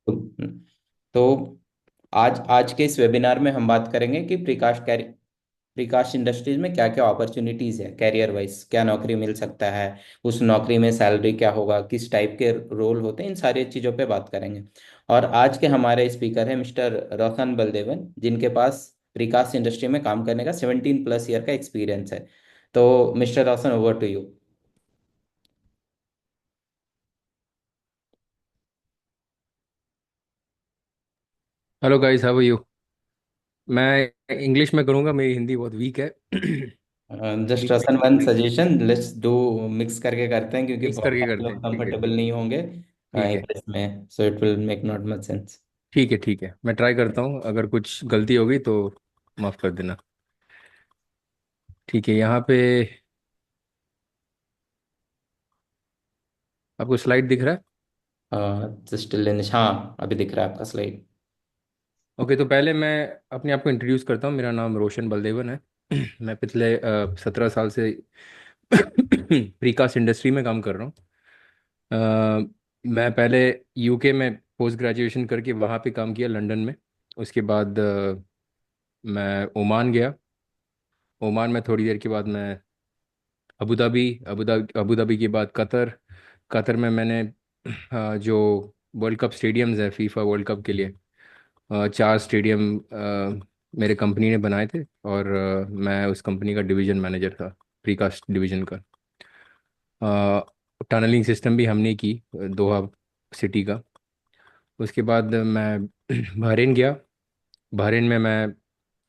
तो आज आज के इस वेबिनार में हम बात करेंगे कि प्रिकास्ट इंडस्ट्रीज में क्या क्या अपॉर्चुनिटीज है, कैरियर वाइज क्या नौकरी मिल सकता है, उस नौकरी में सैलरी क्या होगा, किस टाइप के रोल होते हैं, इन सारी चीज़ों पे बात करेंगे। और आज के हमारे स्पीकर हैं मिस्टर रोशन बलदेवन, जिनके पास प्रिकास्ट इंडस्ट्री में काम करने का 17+ ईयर का एक्सपीरियंस है। तो mister Roshan, over to you. Hello guys, how are you. मैं इंग्लिश में करूँगा, मेरी हिंदी बहुत वीक है। जस्ट बीच रोशन, बीच one suggestion, let's do mix करके करते हैं, क्योंकि मिक्स बहुत करके सारे करते लोग हैं। ठीक है, कंफर्टेबल ठीक। नहीं होंगे ठीक है, इंग्लिश में, so it will make not much sense. ठीक है। ठीक है, मैं ट्राई करता हूँ। अगर कुछ गलती होगी तो माफ़ कर देना। ठीक है, यहाँ पे आपको स्लाइड दिख रहा है? जस्ट हाँ, अभी दिख रहा है आपका स्लाइड। ओके, तो पहले मैं अपने आप को इंट्रोड्यूस करता हूँ। मेरा नाम रोशन बलदेवन है। मैं पिछले 17 साल से प्रीकास्ट इंडस्ट्री में काम कर रहा हूँ। मैं पहले यूके में पोस्ट ग्रेजुएशन करके वहाँ पे काम किया, लंदन में। उसके बाद मैं ओमान गया। ओमान में थोड़ी देर के बाद मैं अबू धाबी के बाद कतर। कतर में मैंने जो वर्ल्ड कप स्टेडियम्स है फीफा वर्ल्ड कप के लिए, 4 स्टेडियम मेरे कंपनी ने बनाए थे। और मैं उस कंपनी का डिवीजन मैनेजर था, प्रीकास्ट डिवीजन का। टनलिंग सिस्टम भी हमने की दोहा सिटी का। उसके बाद मैं बहरीन गया। बहरीन में मैं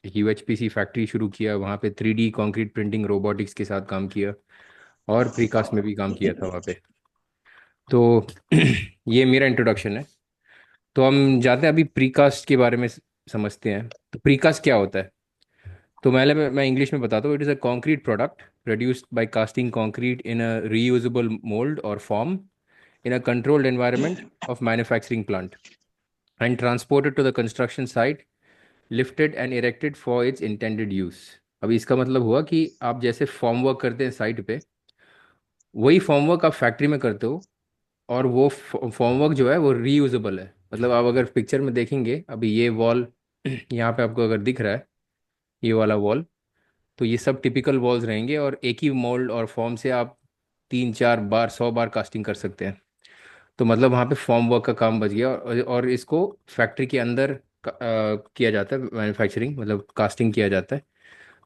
यूएचपीसी फैक्ट्री शुरू किया, वहाँ पे 3D कंक्रीट प्रिंटिंग रोबोटिक्स के साथ काम किया। और प्रीकास्ट में भी काम किया था वहाँ पे। तो ये मेरा इंट्रोडक्शन है। तो हम जाते हैं अभी प्रीकास्ट के बारे में समझते हैं। तो प्रीकास्ट क्या होता है? तो मैं इंग्लिश में बताता हूँ। It is a concrete product produced by casting concrete in a reusable mould or form in a controlled environment of manufacturing plant and transported to the construction site, lifted and erected for its intended use. अभी इसका मतलब हुआ कि आप जैसे form work करते हैं site पे, वही फॉर्म वर्क आप फैक्ट्री में करते हो। और वो फॉर्म वर्क जो है वो रीयूजेबल है। मतलब आप अगर पिक्चर में देखेंगे, अभी ये वॉल यहाँ पे आपको अगर दिख रहा है, ये वाला वॉल, तो ये सब टिपिकल वॉल्स रहेंगे और एक ही मोल्ड और फॉर्म से आप 3 4 बार 100 बार कास्टिंग कर सकते हैं। तो मतलब वहाँ पे फॉर्म वर्क का काम बच गया और इसको फैक्ट्री के अंदर किया जाता है, मैन्युफैक्चरिंग मतलब कास्टिंग किया जाता है।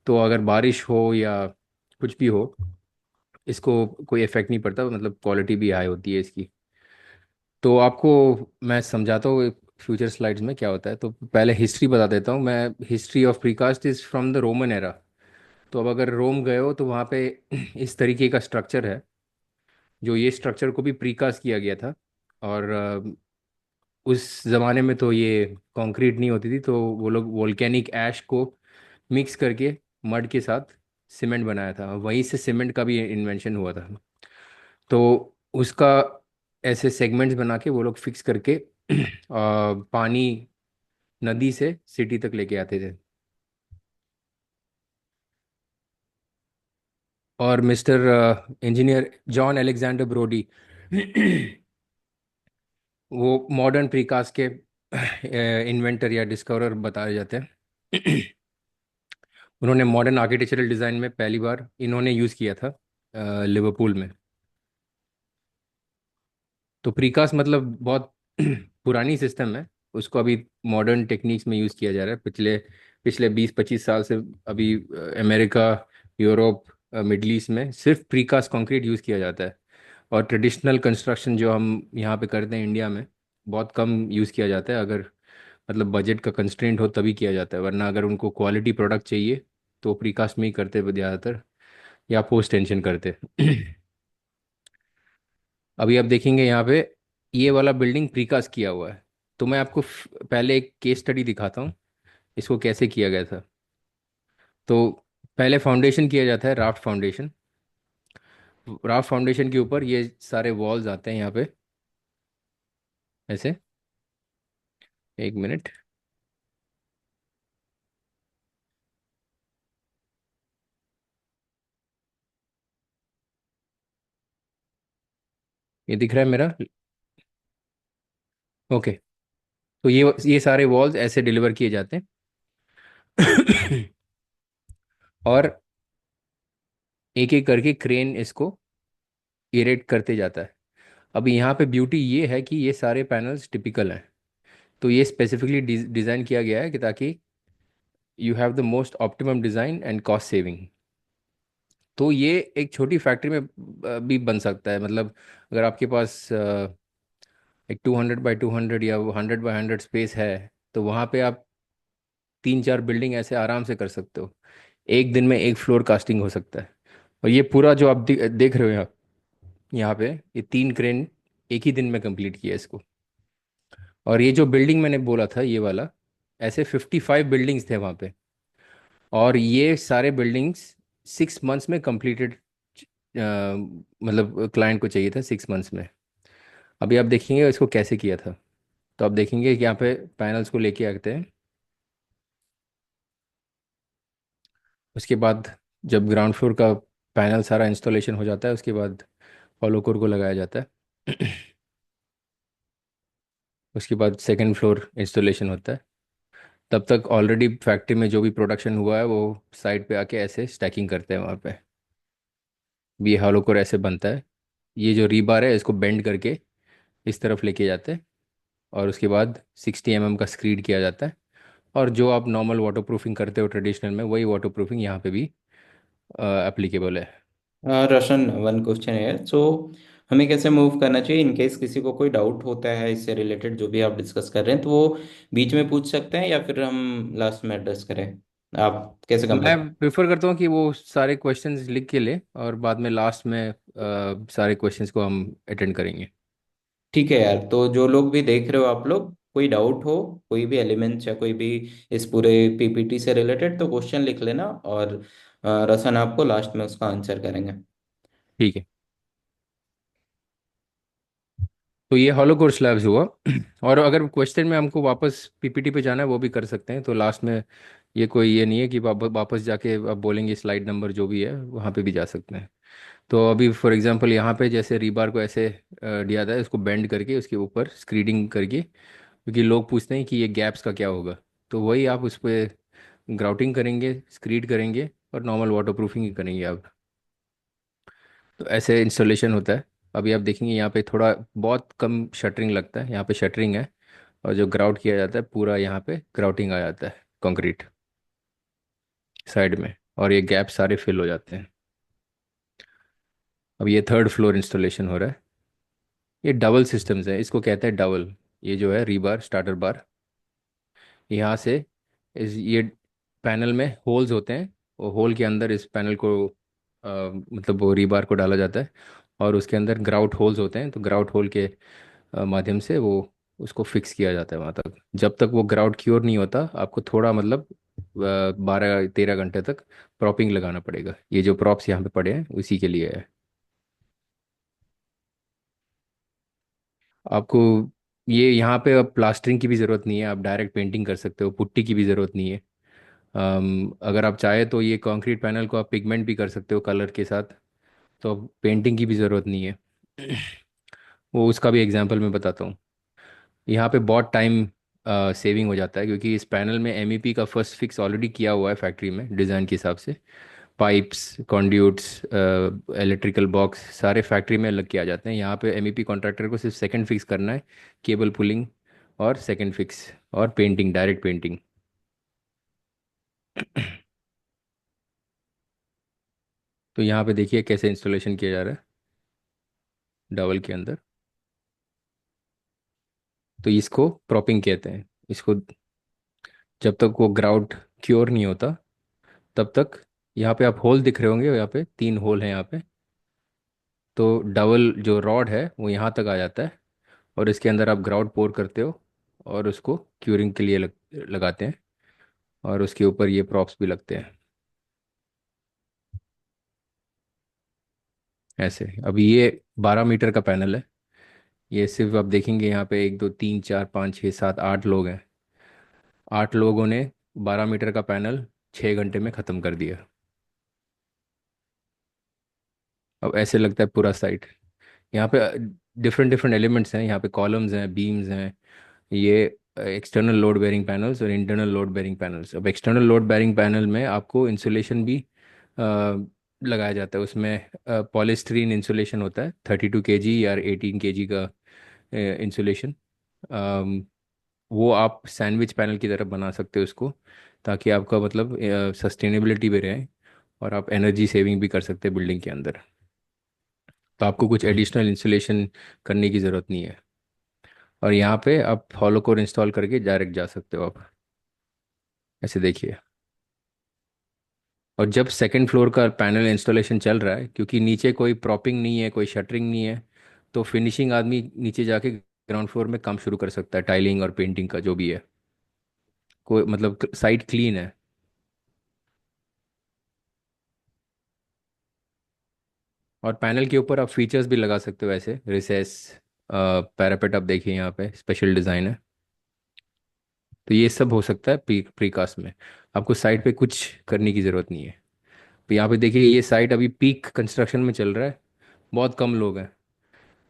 तो अगर बारिश हो या कुछ भी हो, इसको कोई इफेक्ट नहीं पड़ता, मतलब क्वालिटी भी हाई होती है इसकी। तो आपको मैं समझाता हूँ फ्यूचर स्लाइड्स में क्या होता है। तो पहले हिस्ट्री बता देता हूँ मैं। History of precast is from the Roman era. तो अब अगर रोम गए हो तो वहाँ पे इस तरीके का स्ट्रक्चर है, जो ये स्ट्रक्चर को भी प्रीकास्ट किया गया था। और उस ज़माने में तो ये कंक्रीट नहीं होती थी, तो वो लोग वोल्केनिक ऐश को मिक्स करके मड के साथ सीमेंट बनाया था। वहीं से सीमेंट का भी इन्वेंशन हुआ था। तो उसका ऐसे सेगमेंट्स बना के वो लोग फिक्स करके पानी नदी से सिटी तक लेके आते थे। और mister engineer John Alexander Brodie वो मॉडर्न प्रीकास्ट के इन्वेंटर या डिस्कवरर बताए जाते हैं। उन्होंने मॉडर्न आर्किटेक्चरल डिज़ाइन में पहली बार इन्होंने यूज़ किया था लिवरपूल में। तो प्रीकास्ट मतलब बहुत पुरानी सिस्टम है। उसको अभी मॉडर्न टेक्निक्स में यूज़ किया जा रहा है। पिछले पिछले 20 25 साल से अभी अमेरिका, यूरोप, मिडल ईस्ट में सिर्फ प्रीकास्ट कंक्रीट यूज़ किया जाता है। और ट्रेडिशनल कंस्ट्रक्शन जो हम यहाँ पे करते हैं इंडिया में, बहुत कम यूज़ किया जाता है। अगर मतलब बजट का कंस्ट्रेंट हो तभी किया जाता है, वरना अगर उनको क्वालिटी प्रोडक्ट चाहिए तो प्रीकास्ट में ही करते हैं ज़्यादातर, या पोस्ट टेंशन करते हैं। अभी आप देखेंगे यहाँ पे ये वाला बिल्डिंग प्रीकास्ट किया हुआ है। तो मैं आपको पहले एक केस स्टडी दिखाता हूँ, इसको कैसे किया गया था। तो पहले फाउंडेशन किया जाता है, राफ्ट फाउंडेशन। राफ्ट फाउंडेशन के ऊपर ये सारे वॉल्स आते हैं यहाँ पे, ऐसे। एक मिनट। ये दिख रहा है मेरा? ओके। तो ये सारे वॉल्स ऐसे डिलीवर किए जाते हैं। और एक एक करके क्रेन इसको इरेक्ट करते जाता है। अब यहाँ पे ब्यूटी ये है कि ये सारे पैनल्स टिपिकल हैं। तो ये स्पेसिफिकली डिज़ाइन किया गया है कि ताकि you have the most optimum design and cost saving. तो ये एक छोटी फैक्ट्री में भी बन सकता है। मतलब अगर आपके पास एक 200 बाई 200 या 100 बाई 100 स्पेस है, तो वहाँ पे आप 3 4 बिल्डिंग ऐसे आराम से कर सकते हो। एक दिन में एक फ्लोर कास्टिंग हो सकता है। और ये पूरा जो आप देख रहे हो यहाँ पे, ये 3 क्रेन एक ही दिन में कंप्लीट किया इसको। और ये जो बिल्डिंग मैंने बोला था ये वाला, ऐसे 55 बिल्डिंग्स थे वहाँ पे। और ये सारे बिल्डिंग्स 6 मंथ्स में कंप्लीटेड। मतलब क्लाइंट को चाहिए था 6 मंथ्स में। अभी आप देखेंगे इसको कैसे किया था। तो आप देखेंगे कि यहाँ पे पैनल्स को लेके आते हैं। उसके बाद जब ग्राउंड फ्लोर का पैनल सारा इंस्टॉलेशन हो जाता है, उसके बाद फॉलो कोर को लगाया जाता है। उसके बाद सेकंड फ्लोर इंस्टॉलेशन होता है। तब तक ऑलरेडी फैक्ट्री में जो भी प्रोडक्शन हुआ है वो साइड पे आके ऐसे स्टैकिंग करते हैं वहाँ पे। भी हॉलो कोर ऐसे बनता है। ये जो रीबार है इसको बेंड करके इस तरफ लेके जाते हैं। और उसके बाद 60 mm का स्क्रीड किया जाता है। और जो आप नॉर्मल वाटर प्रूफिंग करते हो ट्रेडिशनल में, वही वाटर प्रूफिंग यहाँ पे भी एप्लीकेबल है। रोशन, वन क्वेश्चन है। सो हमें कैसे मूव करना चाहिए इन केस किसी को कोई डाउट होता है इससे रिलेटेड जो भी आप डिस्कस कर रहे हैं, तो वो बीच में पूछ सकते हैं या फिर हम लास्ट में एड्रेस करें? आप कैसे मैं कंफर्ट? प्रेफर करता हूँ कि वो सारे क्वेश्चंस लिख के ले, और बाद में लास्ट में सारे क्वेश्चंस को हम अटेंड करेंगे। ठीक है यार, तो जो लोग भी देख रहे हो, आप लोग कोई डाउट हो, कोई भी एलिमेंट्स या कोई भी इस पूरे पीपीटी से रिलेटेड, तो क्वेश्चन लिख लेना, और रसन आपको लास्ट में उसका आंसर करेंगे। ठीक है। तो ये हॉलो कोर स्लैब्स हुआ। और अगर क्वेश्चन में हमको वापस पीपीटी पे जाना है वो भी कर सकते हैं। तो लास्ट में ये कोई ये नहीं है कि वापस जाके आप बोलेंगे स्लाइड नंबर जो भी है वहाँ पे भी जा सकते हैं। तो अभी फॉर एग्जांपल यहाँ पे जैसे रीबार को ऐसे दिया था, इसको बेंड करके उसके ऊपर स्क्रीडिंग करके, क्योंकि लोग पूछते हैं कि ये गैप्स का क्या होगा। तो वही आप उस पर ग्राउटिंग करेंगे, स्क्रीड करेंगे, और नॉर्मल वाटर प्रूफिंग करेंगे आप। तो ऐसे इंस्टॉलेशन होता है। अभी आप देखेंगे यहाँ पे थोड़ा बहुत कम शटरिंग लगता है, यहाँ पे शटरिंग है। और जो ग्राउट किया जाता है पूरा यहाँ पे ग्राउटिंग आ जाता है कंक्रीट साइड में, और ये गैप सारे फिल हो जाते हैं। अब ये थर्ड फ्लोर इंस्टॉलेशन हो रहा है। ये डबल सिस्टम्स है, इसको कहते हैं डबल। ये जो है रीबार स्टार्टर बार, यहाँ से ये पैनल में होल्स होते हैं। वो होल के अंदर इस पैनल को मतलब वो रीबार को डाला जाता है। और उसके अंदर ग्राउट होल्स होते हैं, तो ग्राउट होल के माध्यम से वो उसको फिक्स किया जाता है वहाँ तक। जब तक वो ग्राउट क्योर नहीं होता, आपको थोड़ा मतलब 12 13 घंटे तक प्रॉपिंग लगाना पड़ेगा। ये जो प्रॉप्स यहाँ पे पड़े हैं उसी के लिए है। आपको ये यहाँ पे अब प्लास्टरिंग की भी ज़रूरत नहीं है, आप डायरेक्ट पेंटिंग कर सकते हो, पुट्टी की भी ज़रूरत नहीं है। अगर आप चाहे तो ये कंक्रीट पैनल को आप पिगमेंट भी कर सकते हो कलर के साथ। तो अब पेंटिंग की भी ज़रूरत नहीं है। वो उसका भी एग्जांपल मैं बताता हूँ। यहाँ पे बहुत टाइम सेविंग हो जाता है, क्योंकि इस पैनल में एमईपी का फर्स्ट फिक्स ऑलरेडी किया हुआ है फैक्ट्री में डिज़ाइन के हिसाब से। पाइप्स, कॉन्ड्यूट्स, इलेक्ट्रिकल बॉक्स सारे फैक्ट्री में अलग किए आ जाते हैं। यहाँ पे एमईपी कॉन्ट्रैक्टर को सिर्फ सेकंड फिक्स करना है, केबल पुलिंग और सेकंड फिक्स और पेंटिंग, डायरेक्ट पेंटिंग। तो यहाँ पे देखिए कैसे इंस्टॉलेशन किया जा रहा है डबल के अंदर। तो इसको प्रॉपिंग कहते हैं इसको। जब तक वो ग्राउट क्योर नहीं होता तब तक, यहाँ पे आप होल दिख रहे होंगे, यहाँ पे 3 होल हैं यहाँ पे। तो डबल जो रॉड है वो यहाँ तक आ जाता है। और इसके अंदर आप ग्राउट पोर करते हो और उसको क्यूरिंग के लिए लगाते हैं। और उसके ऊपर ये प्रॉप्स भी लगते हैं ऐसे। अब ये 12 मीटर का पैनल है। ये सिर्फ आप देखेंगे यहाँ पे 1 2 3 4 5 6 7 8 लोग हैं। 8 लोगों ने 12 मीटर का पैनल 6 घंटे में ख़त्म कर दिया। अब ऐसे लगता है पूरा साइट। यहाँ पे डिफरेंट डिफरेंट एलिमेंट्स हैं, यहाँ पे कॉलम्स हैं, बीम्स हैं। ये एक्सटर्नल लोड बेयरिंग पैनल्स और इंटरनल लोड बेयरिंग पैनल्स। अब एक्सटर्नल लोड बेयरिंग पैनल में आपको इंसुलेशन भी लगाया जाता है। उसमें पॉलीस्टीरीन इंसुलेशन होता है, 32 kg या 18 kg का इंसुलेशन। वो आप सैंडविच पैनल की तरह बना सकते हो उसको, ताकि आपका मतलब सस्टेनेबिलिटी भी रहे और आप एनर्जी सेविंग भी कर सकते हैं बिल्डिंग के अंदर। तो आपको कुछ एडिशनल इंसुलेशन करने की ज़रूरत नहीं है। और यहाँ पे आप हॉलो कोर इंस्टॉल करके डायरेक्ट जा सकते हो आप। ऐसे देखिए। और जब सेकंड फ्लोर का पैनल इंस्टॉलेशन चल रहा है, क्योंकि नीचे कोई प्रॉपिंग नहीं है, कोई शटरिंग नहीं है, तो फिनिशिंग आदमी नीचे जाके ग्राउंड फ्लोर में काम शुरू कर सकता है, टाइलिंग और पेंटिंग का जो भी है। कोई मतलब साइट क्लीन है। और पैनल के ऊपर आप फीचर्स भी लगा सकते हो, ऐसे रिसेस, पैरापेट। आप देखिए यहाँ पे स्पेशल डिज़ाइन है। तो ये सब हो सकता है प्रीकास्ट में। आपको साइट पे कुछ करने की ज़रूरत नहीं है। तो यहाँ पे देखिए, ये साइट अभी पीक कंस्ट्रक्शन में चल रहा है। बहुत कम लोग हैं।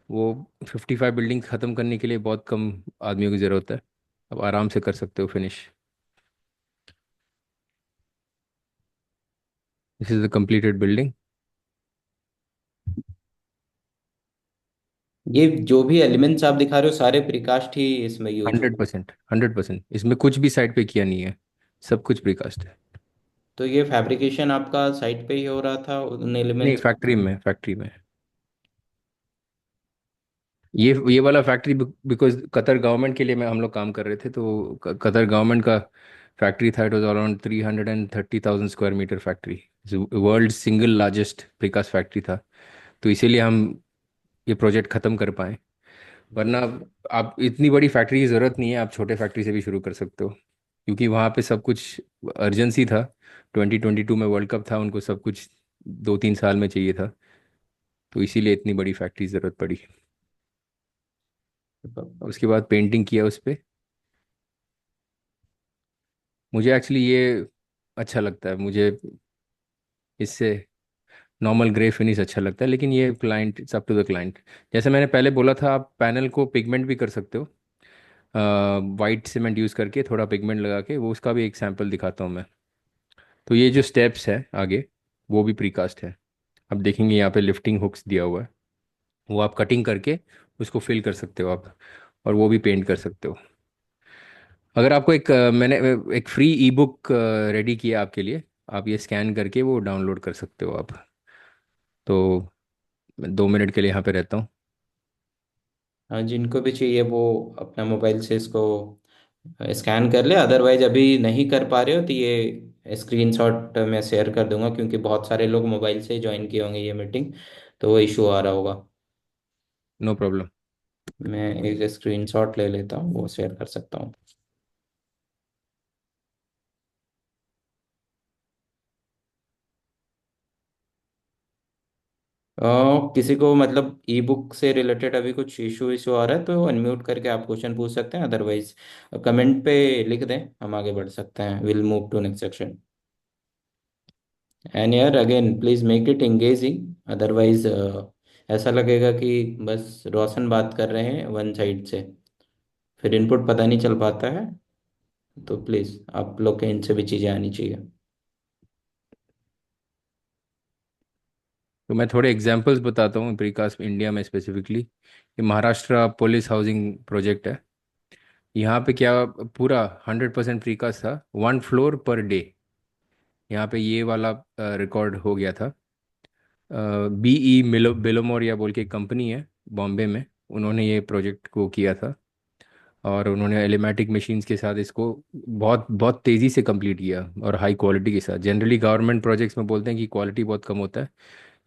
वो 55 बिल्डिंग ख़त्म करने के लिए बहुत कम आदमियों की ज़रूरत है। अब आराम से कर सकते हो finish. This is the completed building. ये जो भी एलिमेंट्स आप दिखा रहे हो सारे प्रीकास्ट ही इसमें यूज हो? 100%, 100%, इसमें कुछ भी साइड पे किया नहीं है। सब कुछ प्रीकास्ट है। तो ये फैब्रिकेशन आपका साइट पे ही हो रहा था उन नहीं, एलिमेंट्स? फैक्ट्री में, फैक्ट्री में। ये वाला फैक्ट्री बिकॉज कतर गवर्नमेंट के लिए मैं हम लोग काम कर रहे थे, तो कतर गवर्नमेंट का फैक्ट्री था। It was around 330,000 square metre factory. World single largest precast factory था। तो इसीलिए हम ये प्रोजेक्ट ख़त्म कर पाए। वरना आप इतनी बड़ी फैक्ट्री की ज़रूरत नहीं है, आप छोटे फैक्ट्री से भी शुरू कर सकते हो। क्योंकि वहाँ पे सब कुछ अर्जेंसी था। 2022 में वर्ल्ड कप था, उनको सब कुछ 2-3 साल में चाहिए था। तो इसीलिए इतनी बड़ी फैक्ट्री की ज़रूरत पड़ी। उसके बाद पेंटिंग किया उस पर। मुझे एक्चुअली ये अच्छा लगता है। मुझे इससे नॉर्मल ग्रे फिनिश अच्छा लगता है, लेकिन ये client, it's up to the client. जैसे मैंने पहले बोला था, आप पैनल को पिगमेंट भी कर सकते हो। वाइट सीमेंट यूज़ करके थोड़ा पिगमेंट लगा के, वो उसका भी एक सैंपल दिखाता हूँ मैं। तो ये जो स्टेप्स है आगे, वो भी प्रीकास्ट है। अब देखेंगे यहाँ पे लिफ्टिंग हुक्स दिया हुआ है। वो आप कटिंग करके उसको फिल कर सकते हो आप। और वो भी पेंट कर सकते हो। अगर आपको मैंने एक फ्री ई बुक रेडी किया आपके लिए। आप ये स्कैन करके वो डाउनलोड कर सकते हो आप। तो मैं 2 मिनट के लिए यहाँ पे रहता हूँ। हाँ, जिनको भी चाहिए वो अपना मोबाइल से इसको स्कैन कर ले। अदरवाइज अभी नहीं कर पा रहे हो तो ये स्क्रीनशॉट मैं शेयर कर दूंगा, क्योंकि बहुत सारे लोग मोबाइल से ज्वाइन किए होंगे ये मीटिंग, तो वो इशू आ रहा होगा। No problem. मैं एक स्क्रीनशॉट ले लेता हूँ, वो शेयर कर सकता हूँ। किसी को मतलब ई बुक से रिलेटेड अभी कुछ इशू इशू आ रहा है तो अनम्यूट करके आप क्वेश्चन पूछ सकते हैं। अदरवाइज कमेंट पे लिख दें, हम आगे बढ़ सकते हैं। Will move to next section. And यार again please make it engaging, otherwise ऐसा लगेगा कि बस रोशन बात कर रहे हैं वन साइड से, फिर इनपुट पता नहीं चल पाता है। तो प्लीज आप लोग के इनसे भी चीज़ें आनी चाहिए। तो मैं थोड़े एग्जांपल्स बताता हूँ प्रीकास्ट इंडिया में स्पेसिफिकली। ये महाराष्ट्र पुलिस हाउसिंग प्रोजेक्ट है। यहाँ पे क्या, पूरा 100% प्रीकास्ट था, 1 फ्लोर पर डे। यहाँ पे ये वाला रिकॉर्ड हो गया था। बीई बिलोमोरिया बोल के एक कंपनी है बॉम्बे में। उन्होंने ये प्रोजेक्ट को किया था। और उन्होंने एलिमेटिक मशीन्स के साथ इसको बहुत बहुत तेज़ी से कंप्लीट किया और हाई क्वालिटी के साथ। जनरली गवर्नमेंट प्रोजेक्ट्स में बोलते हैं कि क्वालिटी बहुत कम होता है।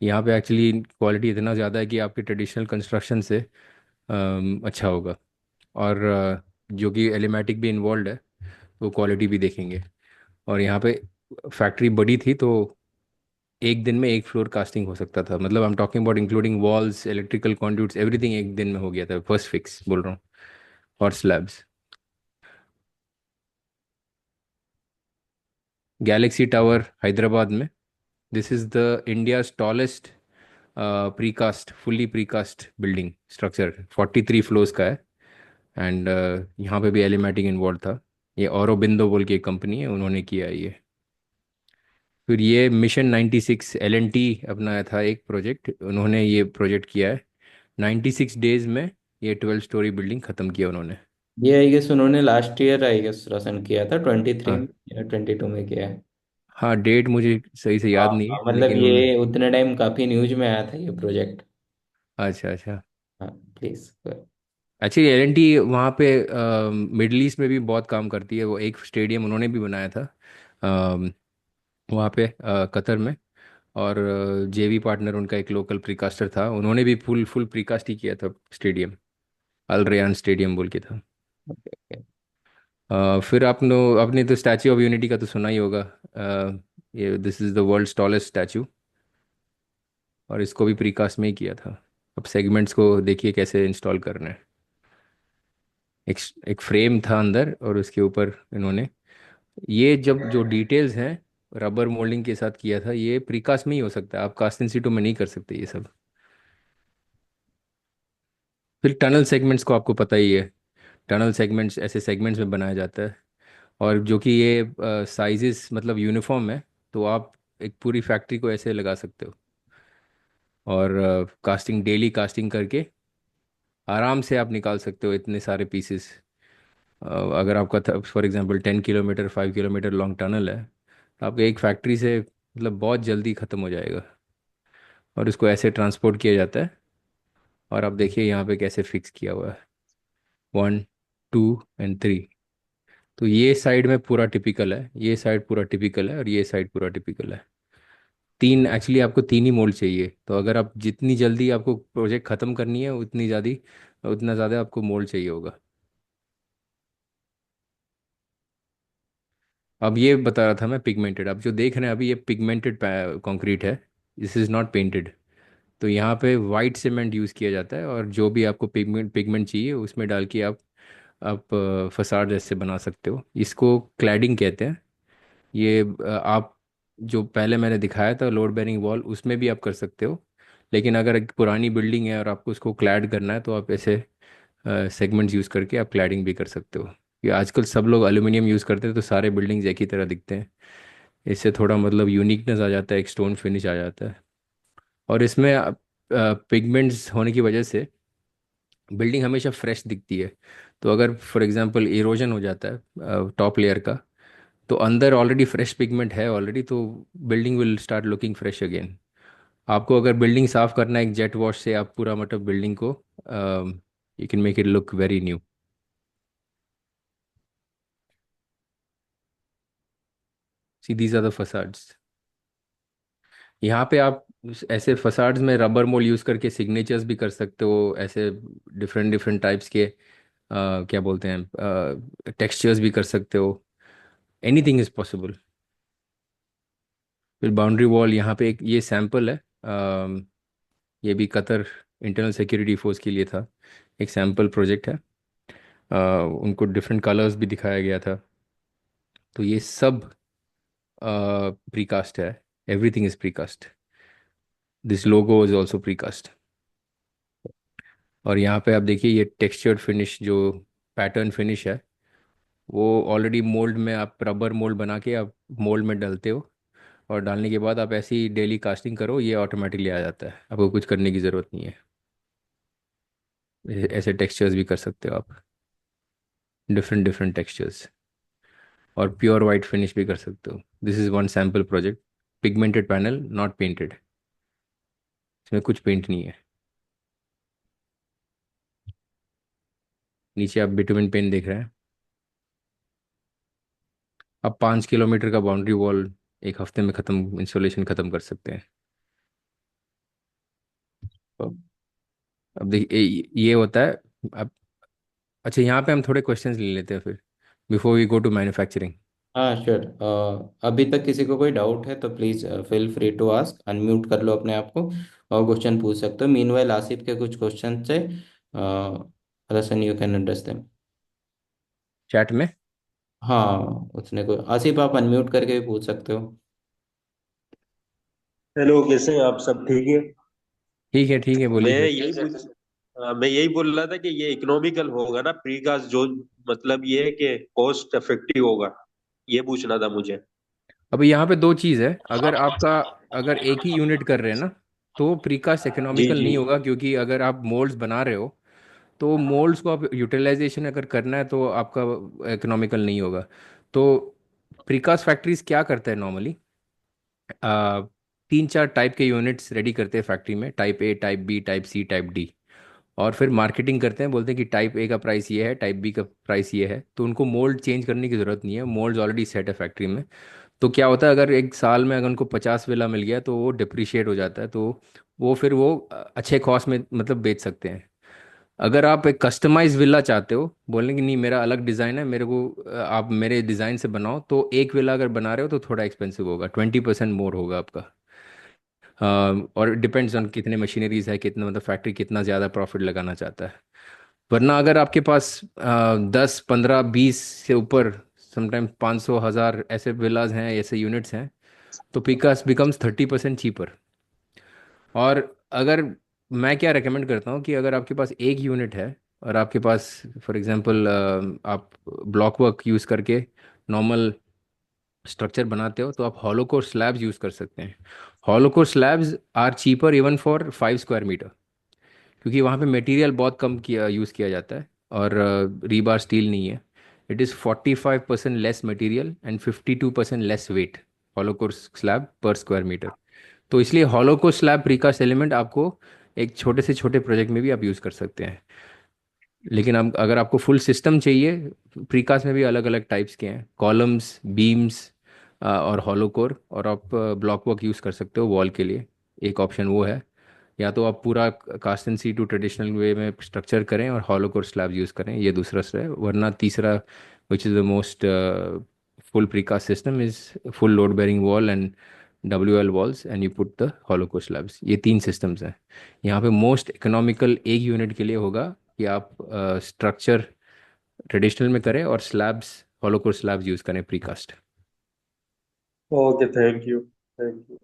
यहाँ पे एक्चुअली क्वालिटी इतना ज़्यादा है कि आपके ट्रेडिशनल कंस्ट्रक्शन से अच्छा होगा। और जो कि एलिमेटिक भी इन्वॉल्व है, वो क्वालिटी भी देखेंगे। और यहाँ पे फैक्ट्री बड़ी थी, तो एक दिन में 1 फ्लोर कास्टिंग हो सकता था। मतलब I am talking about including walls, electrical conduits, everything एक दिन में हो गया था, फर्स्ट फिक्स बोल रहा हूँ। और स्लैब्स। गैलेक्सी टावर हैदराबाद में। This is the India's tallest precast, fully precast building structure, 43 floors का है। एंड यहाँ पे भी एलिमेटिक इन्वॉल्व था। ये औरोबिंदो बोल के एक कंपनी है, उन्होंने किया है ये। फिर ये मिशन 96 LNT अपना था एक प्रोजेक्ट, उन्होंने ये प्रोजेक्ट किया है। 96 डेज में ये 12 स्टोरी बिल्डिंग ख़त्म किया उन्होंने। ये आई गेस उन्होंने लास्ट ईयर आई गेस रोशन किया था, 23 हाँ में या 22 में किया है। हाँ, डेट मुझे सही से हाँ याद नहीं हाँ, है मतलब लेकिन उन। ये उतने टाइम काफी न्यूज में आया था ये प्रोजेक्ट। अच्छा अच्छा। हाँ प्लीज। एक्चुअली LNT वहाँ पे मिडल ईस्ट में भी बहुत काम करती है। वो एक स्टेडियम उन्होंने भी बनाया था वहाँ पे कतर में। और JV पार्टनर उनका एक लोकल प्रीकास्टर था, उन्होंने भी फुल फुल प्रीकास्ट ही किया था स्टेडियम। अल रयान स्टेडियम बोल के था। फिर आपने तो स्टैचू ऑफ यूनिटी का तो सुना ही होगा। ये this is the world's tallest statue, और इसको भी प्रीकास्ट में ही किया था। अब सेगमेंट्स को देखिए कैसे इंस्टॉल करना है। एक एक फ्रेम था अंदर, और उसके ऊपर इन्होंने ये जब जो डिटेल्स हैं रबर मोल्डिंग के साथ किया था। ये प्रीकास्ट में ही हो सकता है, आप कास्ट इन सीटू में नहीं कर सकते ये सब। फिर टनल सेगमेंट्स को आपको पता ही है। टनल सेगमेंट्स ऐसे सेगमेंट्स में बनाया जाता है, और जो कि ये साइजेस मतलब यूनिफॉर्म है, तो आप एक पूरी फैक्ट्री को ऐसे लगा सकते हो। और कास्टिंग, डेली कास्टिंग करके आराम से आप निकाल सकते हो इतने सारे पीसेस। अगर आपका for example 10 kilometre 5 kilometre long tunnel है, तो आपको एक फैक्ट्री से मतलब बहुत जल्दी ख़त्म हो जाएगा। और उसको ऐसे ट्रांसपोर्ट किया जाता है। और आप देखिए यहाँ पे कैसे फिक्स किया हुआ है, 1 2 एंड 3। तो ये साइड में पूरा टिपिकल है, ये साइड पूरा टिपिकल है, और ये साइड पूरा टिपिकल है। तीन एक्चुअली आपको तीन ही मोल्ड चाहिए, तो अगर आप जितनी जल्दी आपको प्रोजेक्ट ख़त्म करनी है उतना ज़्यादा आपको मोल्ड चाहिए होगा। अब ये बता रहा था मैं पिगमेंटेड, अब जो देख रहे हैं अभी ये पिगमेंटेड कंक्रीट है। This is not painted. तो यहाँ पे वाइट सीमेंट यूज़ किया जाता है, और जो भी आपको पिगमेंट पिगमेंट चाहिए उसमें डाल के आप फसाड जैसे बना सकते हो। इसको क्लैडिंग कहते हैं। ये आप जो पहले मैंने दिखाया था लोड बेरिंग वॉल, उसमें भी आप कर सकते हो। लेकिन अगर एक पुरानी बिल्डिंग है और आपको उसको क्लैड करना है, तो आप ऐसे सेगमेंट्स यूज़ करके आप क्लैडिंग भी कर सकते हो। ये आजकल सब लोग एल्यूमिनियम यूज़ करते हैं, तो सारे बिल्डिंग्स एक ही तरह दिखते हैं। इससे थोड़ा मतलब यूनिकनेस आ जाता है, एक स्टोन फिनिश आ जाता है। और इसमें पिगमेंट्स होने की वजह से बिल्डिंग हमेशा फ्रेश दिखती है। तो अगर फॉर एग्जांपल इरोजन हो जाता है टॉप लेयर का, तो अंदर ऑलरेडी फ्रेश पिगमेंट है ऑलरेडी, तो building will start looking fresh again. आपको अगर बिल्डिंग साफ करना है एक जेट वॉश से, आप पूरा मतलब बिल्डिंग को you can make it look very new. See these are the facades. यहाँ पे आप ऐसे फसाड्स में रबर मोल यूज़ करके सिग्नेचर्स भी कर सकते हो ऐसे। डिफरेंट डिफरेंट टाइप्स के क्या बोलते हैं टेक्सचर्स भी कर सकते हो। Anything is possible. फिर बाउंड्री वॉल यहाँ पे एक ये सैंपल है। ये भी कतर इंटरनल सिक्योरिटी फोर्स के लिए था, एक सैंपल प्रोजेक्ट है। उनको डिफरेंट कलर्स भी दिखाया गया था। तो ये सब प्रीकास्ट है। Everything is precast. This logo is also precast. और यहाँ पे आप देखिए ये टेक्सचर्ड फिनिश जो पैटर्न फिनिश है, वो ऑलरेडी मोल्ड में आप रबर मोल्ड बना के आप मोल्ड में डालते हो। और डालने के बाद आप ऐसी डेली कास्टिंग करो, ये ऑटोमेटिकली आ जाता है, आपको कुछ करने की ज़रूरत नहीं है। ऐसे टेक्सचर्स भी कर सकते हो आप, डिफरेंट डिफरेंट टेक्सचर्स। और प्योर वाइट फिनिश भी कर सकते हो। This is one sample project. Pigmented panel, not painted. इसमें कुछ पेंट नहीं है। नीचे आप बिटुमिन पेन देख रहे हैं। आप 5 किलोमीटर का बाउंड्री वॉल एक हफ्ते में ख़त्म, इंस्टॉलेशन ख़त्म कर सकते हैं। अब देखिए ये होता है। अब अच्छा, यहाँ पे हम थोड़े क्वेश्चंस ले लेते हैं फिर, before we go to manufacturing. हाँ श्योर। अभी तक किसी को कोई डाउट है तो please feel free to ask, unmute कर लो अपने आप को और क्वेश्चन पूछ सकते हो। मीनवाइल आसिफ के कुछ क्वेश्चन से रसन you can address them. Chat में। हाँ, उसने कोई, आसिफ आप अनम्यूट करके भी पूछ सकते हो। हेलो, कैसे हैं आप? सब ठीक है? ठीक है, ठीक है, मैं बोलिए सर। यही पूछ मैं यही बोल रहा था कि ये इकोनॉमिकल होगा ना प्रीकास्ट जो, मतलब ये है कि कॉस्ट इफेक्टिव होगा, ये पूछना था मुझे। अब यहाँ पे दो चीज़ है। अगर एक ही यूनिट कर रहे हैं ना, तो प्रीकास्ट जी इकोनॉमिकल जी। नहीं होगा, क्योंकि अगर आप मोल्ड्स बना रहे हो तो मोल्ड्स को आप यूटिलाइजेशन अगर करना है तो आपका इकोनॉमिकल नहीं होगा। तो प्रीकास्ट फैक्ट्रीज क्या करते हैं नॉर्मली, तीन चार टाइप के यूनिट्स रेडी करते हैं फैक्ट्री में, type A, type B, type C, type D. और फिर मार्केटिंग करते हैं, बोलते हैं कि टाइप ए का प्राइस ये है, टाइप बी का प्राइस ये है। तो उनको मोल्ड चेंज करने की ज़रूरत नहीं है, मोल्ड्स ऑलरेडी सेट है फैक्ट्री में। तो क्या होता है, अगर एक साल में अगर उनको 50 विला मिल गया तो वो डिप्रिशिएट हो जाता है, तो वो फिर वो अच्छे कॉस्ट में मतलब बेच सकते हैं। अगर आप एक कस्टमाइज विला चाहते हो, बोलने कि नहीं मेरा अलग डिज़ाइन है, मेरे को आप मेरे डिज़ाइन से बनाओ, तो एक विला अगर बना रहे हो तो थोड़ा एक्सपेंसिव होगा, 20% मोर होगा आपका। और डिपेंड्स ऑन कितने मशीनरीज है, कितना मतलब फैक्ट्री कितना ज़्यादा प्रॉफिट लगाना चाहता है। वरना अगर आपके पास 10, 15, 20 से ऊपर, समटाइम 500, 1000 ऐसे विलाज हैं, ऐसे यूनिट्स हैं, तो पिकास बिकम्स 30% चीपर। और अगर मैं क्या रेकमेंड करता हूँ कि अगर आपके पास एक यूनिट है और आपके पास फॉर एग्जांपल आप ब्लॉक वर्क यूज़ करके नॉर्मल स्ट्रक्चर बनाते हो, तो आप हॉलोकोर स्लैब्स यूज़ कर सकते हैं। Hollow core slabs are cheaper even for 5 square metre, क्योंकि वहाँ पे मटेरियल बहुत कम किया यूज़ किया जाता है, और रीबार स्टील नहीं है। It is 45% less material and 52% less weight, hollow core slab per square metre. तो इसलिए हॉलोकोर स्लैब प्रीकास्ट एलिमेंट आपको एक छोटे से छोटे प्रोजेक्ट में भी आप यूज़ कर सकते हैं। लेकिन अब अगर आपको फुल सिस्टम चाहिए, प्रीकास्ट में भी अलग अलग टाइप्स के हैं, कॉलम्स, बीम्स और हॉलो कोर, और आप ब्लॉक वर्क यूज़ कर सकते हो वॉल के लिए। एक ऑप्शन वो है। या तो आप पूरा cast in situ traditional way में स्ट्रक्चर करें और हॉलो कोर स्लैब यूज़ करें, ये दूसरा है। वरना तीसरा, which is the most full precast system, is full load bearing wall and WL walls and you put the hollow core slabs. ये तीन सिस्टम्स हैं। यहाँ पे मोस्ट इकोनॉमिकल एक यूनिट के लिए होगा कि आप स्ट्रक्चर ट्रेडिशनल में करें और स्लैब्स, हॉलोकोर स्लैब्स यूज़ करें precast. Okay, thank you, thank you.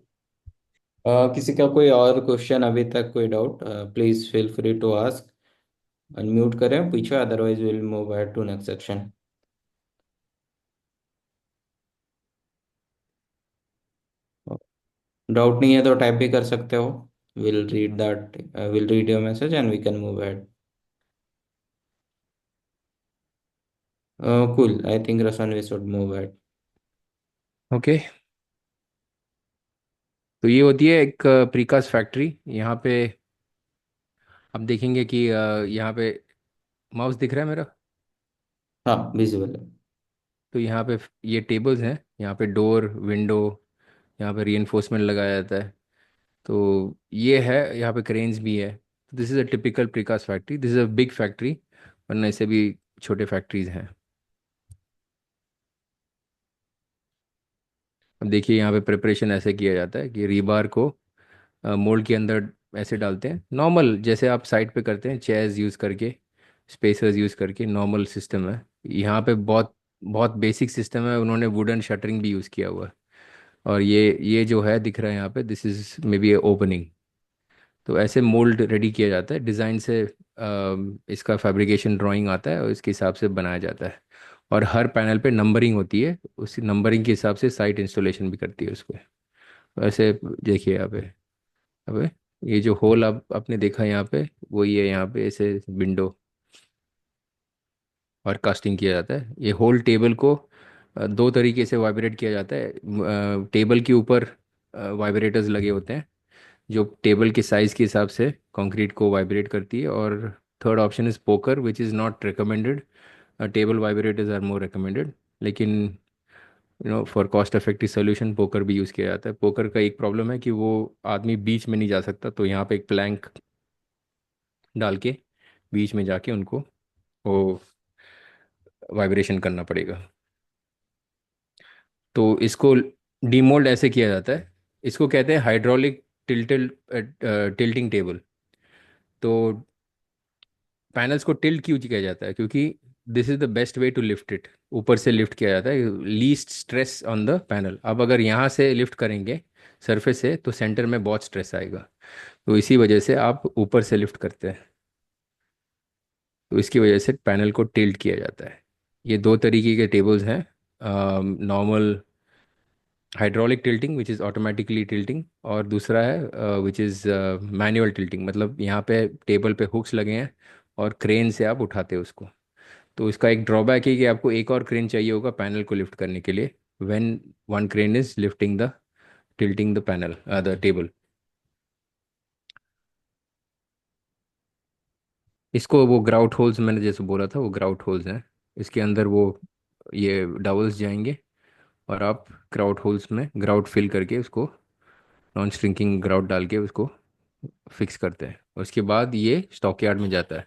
किसी का कोई और क्वेश्चन अभी तक, कोई doubt, please feel free to ask. Unmute करें पूछो, otherwise will move ahead to next section. Doubt नहीं है तो टाइप भी कर सकते हो। Will read that, will read your message and we can move ahead. Cool, I think रसन we should move ahead. Okay. तो ये होती है एक प्रीकास्ट फैक्ट्री। यहाँ पे आप देखेंगे कि यहाँ पे माउस दिख रहा है मेरा। हाँ, विजिबल है। तो यहाँ पे ये टेबल्स हैं, यहाँ पे डोर, विंडो, यहाँ पे रीइंफोर्समेंट लगाया जाता है। तो ये है, यहाँ पे क्रेन्स भी है। This is a typical precast factory, this is a big factory, वरना ऐसे भी छोटे फैक्ट्रीज हैं। अब देखिए यहाँ पे प्रिपरेशन ऐसे किया जाता है कि रीबार को मोल्ड के अंदर ऐसे डालते हैं, नॉर्मल जैसे आप साइड पे करते हैं, चेयर्स यूज़ करके, स्पेसर्स यूज़ करके, नॉर्मल सिस्टम है। यहाँ पे बहुत बहुत बेसिक सिस्टम है, उन्होंने वुडन शटरिंग भी यूज़ किया हुआ है। और ये जो है दिख रहा है यहाँ पे, this is may be A opening. तो ऐसे मोल्ड रेडी किया जाता है डिज़ाइन से, इसका फैब्रिकेशन ड्राइंग आता है और इसके हिसाब से बनाया जाता है। और हर पैनल पे नंबरिंग होती है, उसी नंबरिंग के हिसाब से साइट इंस्टॉलेशन भी करती है उसको। वैसे देखिए यहाँ पे, अबे ये जो होल आप आपने देखा यहाँ पे, वही है यहाँ पे ऐसे विंडो, और कास्टिंग किया जाता है। ये होल टेबल को दो तरीके से वाइब्रेट किया जाता है। टेबल के ऊपर वाइब्रेटर्स लगे होते हैं, जो टेबल के साइज़ के हिसाब से कंक्रीट को वाइब्रेट करती है। और third option is poker, which is not recommended. Table vibrators are more recommended. लेकिन for cost effective solution poker भी यूज़ किया जाता है। पोकर का एक प्रॉब्लम है कि वो आदमी बीच में नहीं जा सकता, तो यहाँ पे एक प्लैंक डाल के बीच में जाके उनको वो वाइब्रेशन करना पड़ेगा। तो इसको डीमोल्ड ऐसे किया जाता है। इसको कहते हैं हाइड्रोलिक टिल्टिंग टेबल। तो पैनल्स को टिल्ट क्यों किया जाता है, क्योंकि this is the best way to lift it. ऊपर से लिफ्ट किया जाता है, least stress on the panel. अब अगर यहाँ से लिफ्ट करेंगे सरफेस से, तो सेंटर में बहुत स्ट्रेस आएगा। तो इसी वजह से आप ऊपर से लिफ्ट करते हैं। तो इसकी वजह से पैनल को टिल्ट किया जाता है। ये दो तरीके के टेबल्स हैं, normal hydraulic tilting which is automatically tilting, और दूसरा है विच इज़ मैनुअल टिल्टिंग, मतलब यहाँ पे टेबल पे हुक्स लगे हैं और क्रेन से आप उठाते हो उसको। तो इसका एक ड्रॉबैक है कि आपको एक और क्रेन चाहिए होगा पैनल को लिफ्ट करने के लिए, when one crane is lifting the tilting the panel the table. इसको वो ग्राउट होल्स मैंने जैसे बोला था, वो ग्राउट होल्स हैं, इसके अंदर वो ये डबल्स जाएंगे और आप ग्राउट होल्स में ग्राउट फिल करके उसको नॉन श्रिंकिंग ग्राउट डाल के उसको फिक्स करते हैं। उसके बाद ये स्टॉक यार्ड में जाता है।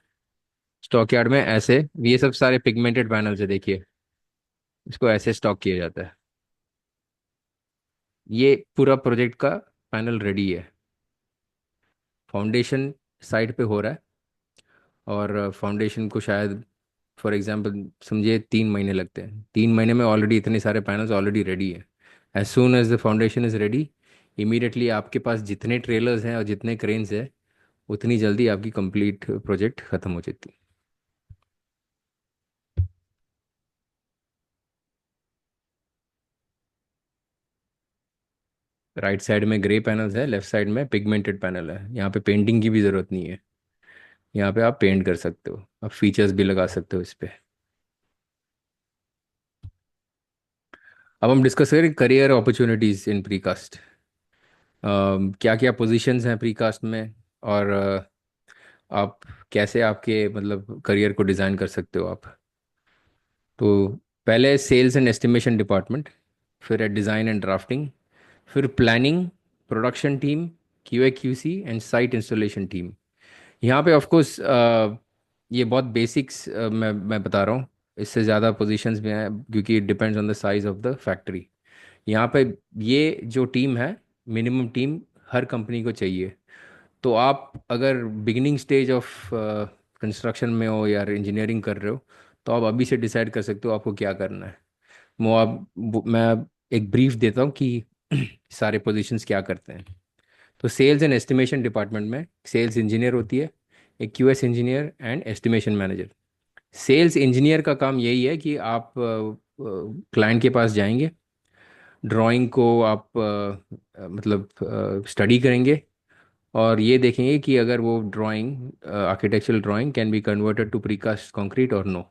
स्टॉक यार्ड में ऐसे ये सब सारे पिगमेंटेड पैनल्स है, देखिए इसको ऐसे स्टॉक किया जाता है। ये पूरा प्रोजेक्ट का पैनल रेडी है, फाउंडेशन साइड पे हो रहा है, और फाउंडेशन को शायद फॉर एग्जांपल समझिए 3 महीने लगते हैं। 3 महीने में ऑलरेडी इतने सारे पैनल्स ऑलरेडी रेडी है। As soon as the foundation is ready, immediately आपके पास जितने ट्रेलर्स हैं और जितने क्रेन्स हैं, उतनी जल्दी आपकी कंप्लीट प्रोजेक्ट ख़त्म हो जाती है। राइट साइड में ग्रे पैनल्स है, लेफ्ट साइड में पिगमेंटेड पैनल है। यहाँ पे पेंटिंग की भी ज़रूरत नहीं है, यहाँ पे आप पेंट कर सकते हो, आप फीचर्स भी लगा सकते हो इस पे। अब हम डिस्कस करें करियर अपॉर्चुनिटीज़ इन प्रीकास्ट। क्या क्या पोजीशंस हैं प्रीकास्ट में, और आप कैसे आपके मतलब करियर को डिज़ाइन कर सकते हो आप। तो पहले सेल्स एंड एस्टिमेशन डिपार्टमेंट, फिर है डिज़ाइन एंड ड्राफ्टिंग, फिर planning, production team, QA QC and site installation team. यहाँ पे ऑफ कोर्स ये बहुत बेसिक्स मैं बता रहा हूँ, इससे ज़्यादा पोजीशंस भी हैं क्योंकि it depends on the size of the factory. यहाँ पे ये जो टीम है, मिनिमम टीम हर कंपनी को चाहिए। तो आप अगर बिगिनिंग स्टेज ऑफ कंस्ट्रक्शन में हो या इंजीनियरिंग कर रहे हो, तो आप अभी से डिसाइड कर सकते हो आपको क्या करना है। मैं एक ब्रीफ देता हूँ कि सारे पोजीशंस क्या करते हैं। तो सेल्स एंड एस्टिमेशन डिपार्टमेंट में सेल्स इंजीनियर होती है, एक QS engineer and estimation manager. Sales engineer का काम यही है कि आप क्लाइंट के पास जाएंगे, ड्राइंग को आप मतलब स्टडी करेंगे और ये देखेंगे कि अगर वो drawing architectural drawing can be converted to precast concrete और नो।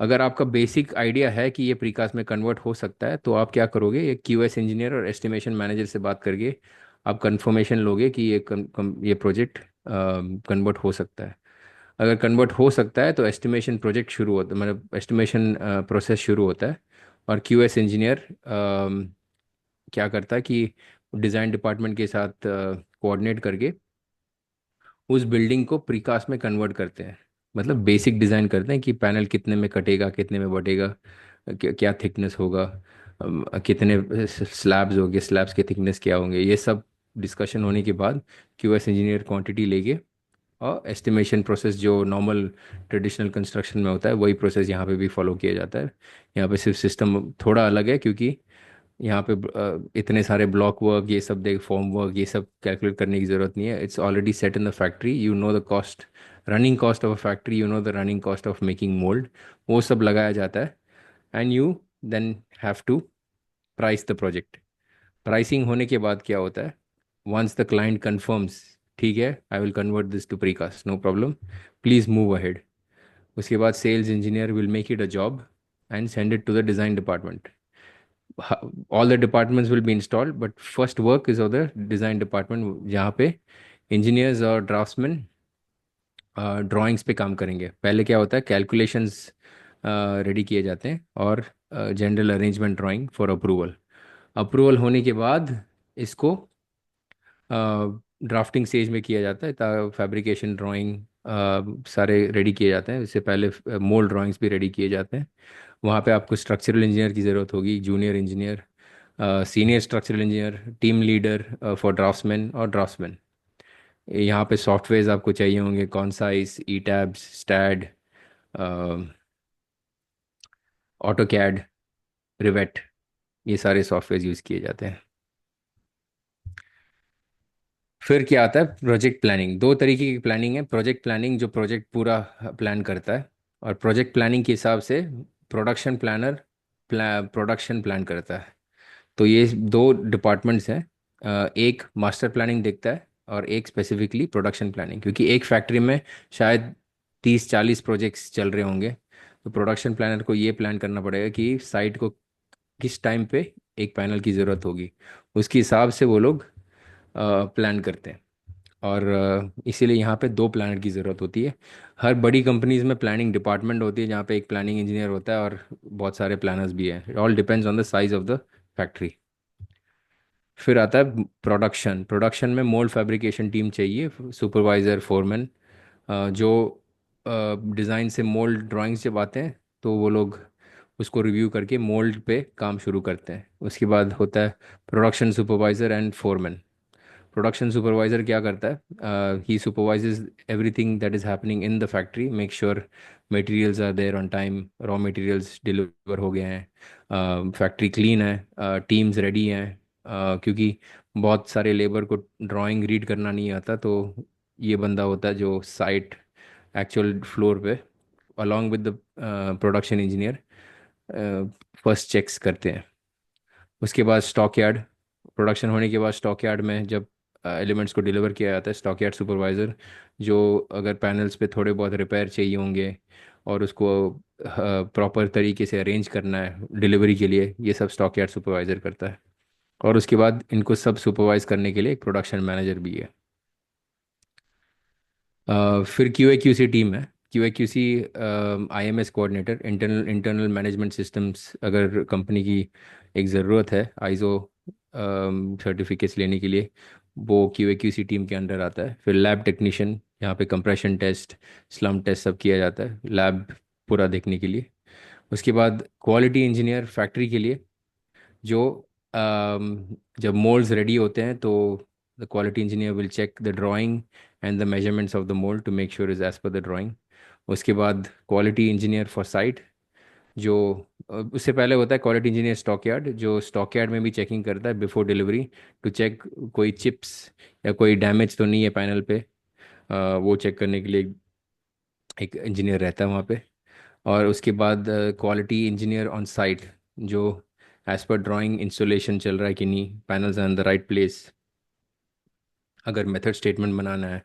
अगर आपका बेसिक आइडिया है कि ये प्रीकास्ट में कन्वर्ट हो सकता है, तो आप क्या करोगे, ये QS इंजीनियर और एस्टिमेशन मैनेजर से बात करके आप कंफर्मेशन लोगे कि ये प्रोजेक्ट कन्वर्ट हो सकता है। अगर कन्वर्ट हो सकता है तो एस्टिमेशन प्रोजेक्ट शुरू होता है, मतलब एस्टिमेशन प्रोसेस शुरू होता है। और QS इंजीनियर क्या करता है कि डिज़ाइन डिपार्टमेंट के साथ कोऑर्डिनेट करके उस बिल्डिंग को प्रीकास्ट में कन्वर्ट करते हैं। मतलब बेसिक डिज़ाइन करते हैं कि पैनल कितने में कटेगा, कितने में बढ़ेगा, क्या थिकनेस होगा, कितने स्लैब्स होंगे, स्लैब्स के थिकनेस क्या होंगे, ये सब डिस्कशन होने के बाद QS इंजीनियर क्वांटिटी लेके और एस्टिमेशन प्रोसेस जो नॉर्मल ट्रेडिशनल कंस्ट्रक्शन में होता है वही प्रोसेस यहाँ पे भी फॉलो किया जाता है। यहाँ पे सिर्फ सिस्टम थोड़ा अलग है क्योंकि यहाँ पे इतने सारे ब्लॉक वर्क ये सब देख फॉर्म वर्क ये सब कैलकुलेट करने की ज़रूरत नहीं है। It's already set in the factory, you know the cost, running cost of a factory, you know the running cost of making mould, वो सब लगाया जाता है। And you then have to price the project. Pricing होने के बाद क्या होता है, वंस द क्लाइंट कंफर्म्स ठीक है I will convert this to precast, no problem, please move ahead. उसके बाद sales engineer will make it a job and send it to the design department. All the departments will be installed, but first work is of the design department, जहाँ पे engineers और draughtsman drawings पे काम करेंगे। पहले क्या होता है, कैलकुलेशंस रेडी किए जाते हैं और general arrangement drawing for approval. Approval होने के बाद इसको ड्राफ्टिंग स्टेज में किया जाता है, फैब्रिकेशन ड्राइंग सारे रेडी किए जाते हैं। इससे पहले मोल्ड ड्राइंग्स भी रेडी किए जाते हैं। वहाँ पे आपको स्ट्रक्चरल इंजीनियर की ज़रूरत होगी, junior engineer, senior structural engineer, team leader for draughtsman और ड्राफ्ट्समैन। यहाँ पे सॉफ्टवेयर आपको चाहिए होंगे, कॉन्साइस, ई टैब्स, स्टैड, ऑटोकैड, रिवेट, ये सारे सॉफ्टवेयर यूज़ किए जाते हैं। फिर क्या आता है, प्रोजेक्ट प्लानिंग। दो तरीके की प्लानिंग है। प्रोजेक्ट प्लानिंग जो प्रोजेक्ट पूरा प्लान करता है, और प्रोजेक्ट प्लानिंग के हिसाब से प्रोडक्शन प्लानर प्रोडक्शन प्लान करता है। तो ये दो डिपार्टमेंट्स हैं। एक मास्टर प्लानिंग देखता है और एक स्पेसिफिकली प्रोडक्शन प्लानिंग, क्योंकि एक फैक्ट्री में शायद 30-40 प्रोजेक्ट्स चल रहे होंगे। तो प्रोडक्शन प्लानर को ये प्लान करना पड़ेगा कि साइट को किस टाइम पे एक पैनल की ज़रूरत होगी, उसके हिसाब से वो लोग प्लान करते हैं। और इसीलिए यहाँ पे दो प्लानर की ज़रूरत होती है। हर बड़ी कंपनीज में प्लानिंग डिपार्टमेंट होती है जहाँ पे एक प्लानिंग इंजीनियर होता है और बहुत सारे प्लानर्स भी हैं। It all depends on the size of the factory. फिर आता है प्रोडक्शन। प्रोडक्शन में मोल्ड फैब्रिकेशन टीम चाहिए, सुपरवाइज़र, फोरमैन, जो डिज़ाइन से मोल्ड ड्राइंग्स जब आते हैं तो वो लोग उसको रिव्यू करके मोल्ड पे काम शुरू करते हैं। उसके बाद होता है production supervisor and foreman. Production supervisor क्या करता है, he supervises everything that is happening in the factory, make sure materials are there on time, raw materials deliver हो गए हैं, फैक्ट्री क्लीन है, टीम्स रेडी हैं। क्योंकि बहुत सारे लेबर को ड्राइंग रीड करना नहीं आता, तो ये बंदा होता है जो साइट एक्चुअल फ्लोर पे along with the production engineer first checks करते हैं। उसके बाद स्टॉक यार्ड। प्रोडक्शन होने के बाद स्टॉक यार्ड में जब एलिमेंट्स को डिलीवर किया जाता है, स्टॉक यार्ड सुपरवाइज़र, जो अगर पैनल्स पे थोड़े बहुत रिपेयर चाहिए होंगे और उसको प्रॉपर तरीके से अरेंज करना है डिलीवरी के लिए, ये सब स्टॉक यार्ड सुपरवाइज़र करता है। और उसके बाद इनको सब सुपरवाइज करने के लिए एक प्रोडक्शन मैनेजर भी है। फिर Q A Q C team है। Q A Q C I M S coordinator, internal internal management systems अगर कंपनी की एक ज़रूरत है आईजो सर्टिफिकेट्स लेने के लिए, वो Q A Q C team के अंडर आता है। फिर लैब टेक्नीशियन, यहाँ पे कंप्रेशन टेस्ट, स्लम टेस्ट सब किया जाता है लैब पूरा देखने के लिए। उसके बाद क्वालिटी इंजीनियर फैक्ट्री के लिए, जो जब मोल्ड्स रेडी होते हैं तो the quality engineer will check the drawing and the measurements of the mould to make sure is as per the drawing. उसके बाद क्वालिटी इंजीनियर फॉर साइट, जो उससे पहले होता है क्वालिटी इंजीनियर स्टॉक यार्ड, जो स्टॉक यार्ड में भी चेकिंग करता है बिफोर डिलीवरी टू चेक कोई चिप्स या कोई डैमेज तो नहीं है पैनल पे। वो चेक करने के लिए एक इंजीनियर रहता है वहाँ पे। और उसके बाद क्वालिटी इंजीनियर ऑन साइट, जो एज पर ड्राइंग इंस्टॉलेशन चल रहा है कि नहीं, panels are in the right place, अगर मेथड स्टेटमेंट बनाना है,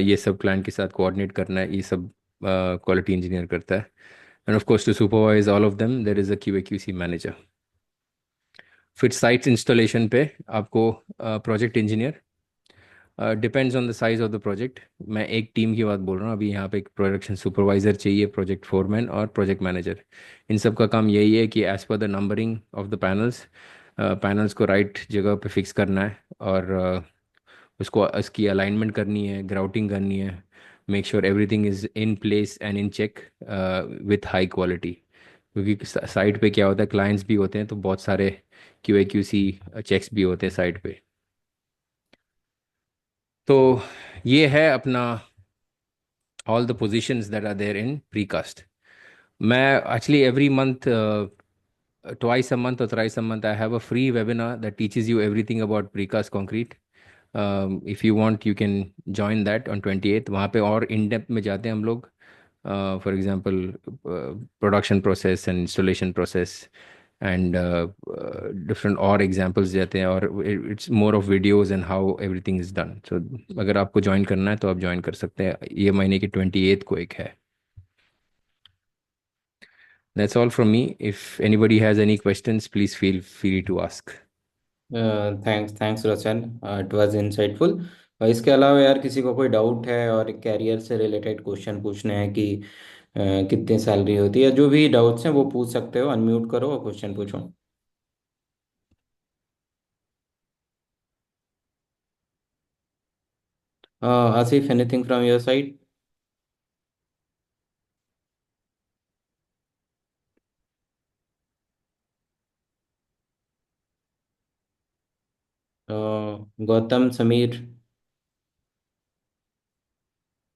ये सब क्लाइंट के साथ कोऑर्डिनेट करना है, ये सब क्वालिटी इंजीनियर करता है। And of course to supervise all of them there is a Q A Q C manager. फिर साइट्स इंस्टॉलेशन पे आपको project engineer, depends on the size of the project. मैं एक टीम की बात बोल रहा हूँ अभी। यहाँ पे एक प्रोडक्शन सुपरवाइजर चाहिए, प्रोजेक्ट फोरमैन और प्रोजेक्ट मैनेजर। इन सब का काम यही है कि as per the numbering of the panels, panels को राइट जगह पे फिक्स करना है, और उसको इसकी अलाइनमेंट करनी है, ग्राउटिंग करनी है, make sure everything is in place and in check with high quality. क्योंकि साइट पे क्या होता है, क्लाइंट्स भी होते हैं तो बहुत सारे Q A Q C checks भी होते हैं साइट पे। तो ये है अपना all the positions that are there in precast. मैं actually every month, twice a month or thrice a month, I have a free webinar that teaches you everything about precast concrete. If you want, you can join that on 28th. वहाँ पे और in depth में जाते हैं हम लोग, for example, production process and installation process and different और examples देते हैं, और it's more of videos and how everything is done. So अगर आपको join करना है तो आप join कर सकते हैं, ये महीने की 28th को एक है। That's all from me. If anybody has any questions, please feel free to ask. Thanks thanks Roshan, it was insightful. इसके अलावा यार किसी को कोई डाउट है और कैरियर से रिलेटेड क्वेश्चन पूछने हैं कि कितनी सैलरी होती है, जो भी डाउट्स हैं वो पूछ सकते हो। अनम्यूट करो और क्वेश्चन पूछो। Asif, anything from your side? Gautam, Sameer?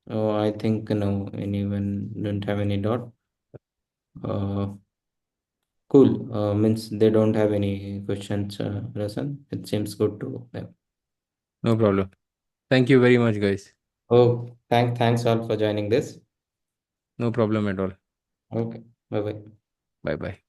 I think no, anyone don't have any doubt. Cool. Means they don't have any questions, Rasan. It seems good to them. No problem. Thank you very much, guys. Oh, thanks all for joining this. No problem at all. Okay, bye bye. Bye bye.